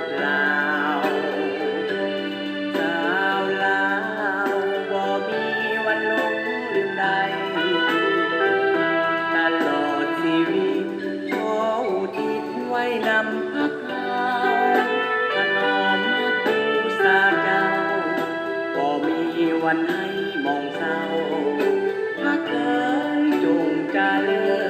วัดลาวชาวลาวบ่มีวันหลงลืมใดตลอดชีวิตขออุทิศไว้นำพักเขาถนอมผู้สาเจ้าบ่มีวันให้มองเศร้าพักเอ๋ยจงเจริญ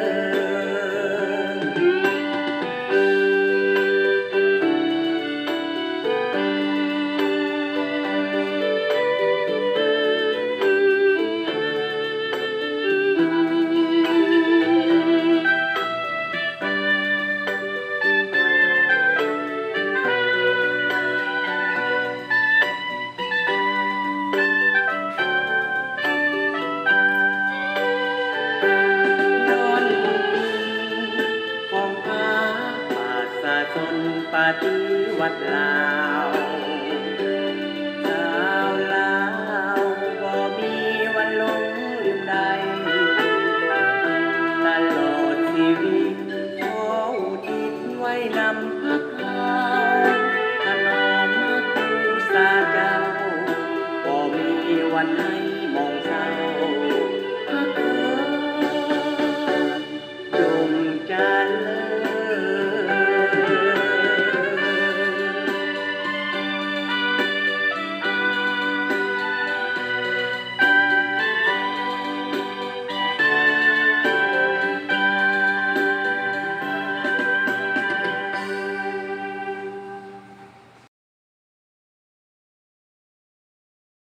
ของพระป่าสาชนปฏิวัติลาวชาวลาวบ่มีวันหลงลืมใดตลอดชีวิตขออุทิศไว้นำพักเขาถนอมผู้สาเจ้าบ่มีวันให้